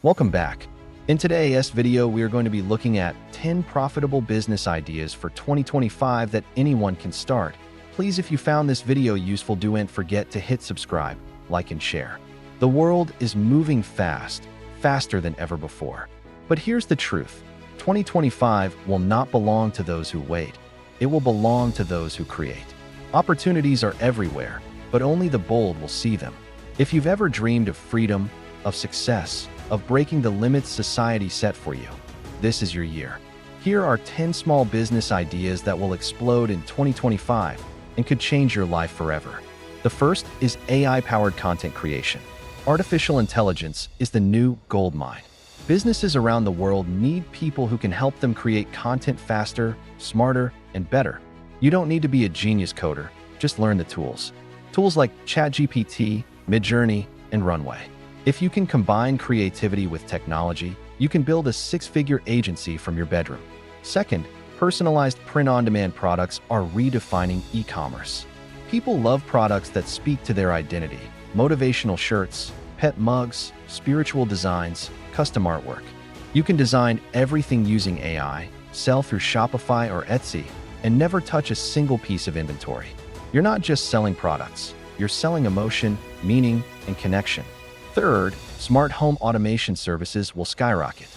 Welcome back. In today's video, we are going to be looking at 10 profitable business ideas for 2025 that anyone can start. Please, if you found this video useful, don't forget to hit subscribe, like, and share. The world is moving fast, faster than ever before. But here's the truth. 2025 will not belong to those who wait. It will belong to those who create. Opportunities are everywhere, but only the bold will see them. If you've ever dreamed of freedom, of success, of breaking the limits society set for you, this is your year. Here are 10 small business ideas that will explode in 2025 and could change your life forever. The first is AI-powered content creation. Artificial intelligence is the new gold mine. Businesses around the world need people who can help them create content faster, smarter, and better. You don't need to be a genius coder, just learn the tools. Tools like ChatGPT, Midjourney, and Runway. If you can combine creativity with technology, you can build a six-figure agency from your bedroom. Second, personalized print-on-demand products are redefining e-commerce. People love products that speak to their identity. Motivational shirts, pet mugs, spiritual designs, custom artwork. You can design everything using AI, sell through Shopify or Etsy, and never touch a single piece of inventory. You're not just selling products, you're selling emotion, meaning, and connection. Third, smart home automation services will skyrocket.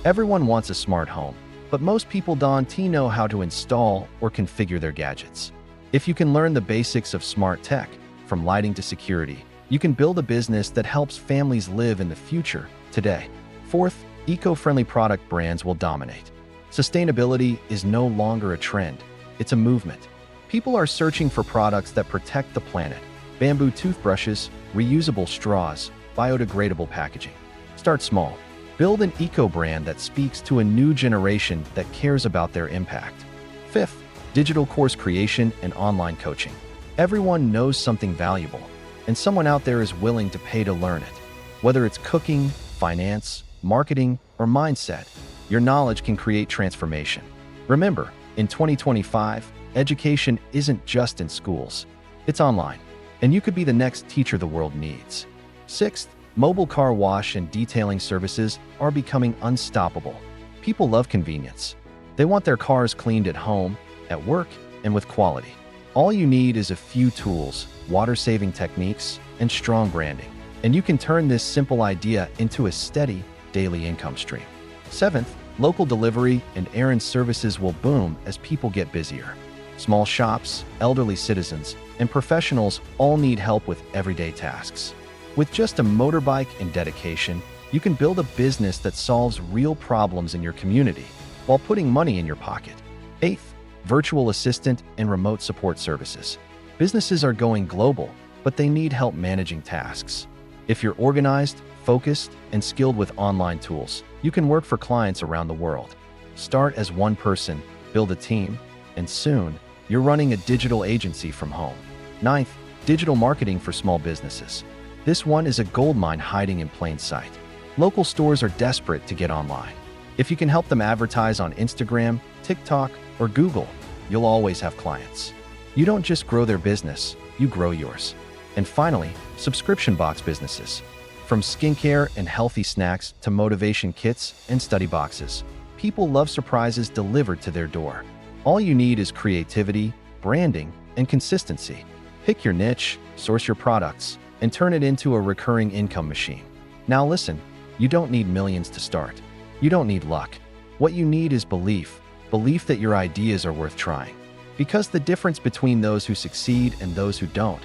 Everyone wants a smart home, but most people don't know how to install or configure their gadgets. If you can learn the basics of smart tech, from lighting to security, you can build a business that helps families live in the future today. Fourth, eco-friendly product brands will dominate. Sustainability is no longer a trend, it's a movement. People are searching for products that protect the planet. Bamboo toothbrushes, reusable straws, biodegradable packaging. Start small. Build an eco-brand that speaks to a new generation that cares about their impact. Fifth, digital course creation and online coaching. Everyone knows something valuable, and someone out there is willing to pay to learn it. Whether it's cooking, finance, marketing, or mindset, your knowledge can create transformation. Remember, in 2025, education isn't just in schools. It's online, and you could be the next teacher the world needs. Sixth, mobile car wash and detailing services are becoming unstoppable. People love convenience. They want their cars cleaned at home, at work, and with quality. All you need is a few tools, water-saving techniques, and strong branding, and you can turn this simple idea into a steady, daily income stream. Seventh, local delivery and errand services will boom as people get busier. Small shops, elderly citizens, and professionals all need help with everyday tasks. With just a motorbike and dedication, you can build a business that solves real problems in your community while putting money in your pocket. Eighth, virtual assistant and remote support services. Businesses are going global, but they need help managing tasks. If you're organized, focused, and skilled with online tools, you can work for clients around the world. Start as one person, build a team, and soon, you're running a digital agency from home. Ninth, digital marketing for small businesses. This one is a goldmine hiding in plain sight. Local stores are desperate to get online. If you can help them advertise on Instagram, TikTok, or Google, you'll always have clients. You don't just grow their business, you grow yours. And finally, subscription box businesses. From skincare and healthy snacks to motivation kits and study boxes, people love surprises delivered to their door. All you need is creativity, branding, and consistency. Pick your niche, source your products, and turn it into a recurring income machine. Now listen, you don't need millions to start. You don't need luck. What you need is belief that your ideas are worth trying. Because the difference between those who succeed and those who don't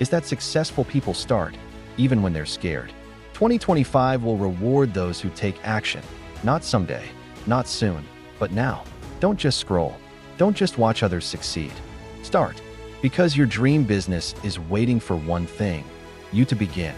is that successful people start, even when they're scared. 2025 will reward those who take action, not someday, not soon, but now. Don't just scroll. Don't just watch others succeed. Start, because your dream business is waiting for one thing: you to begin.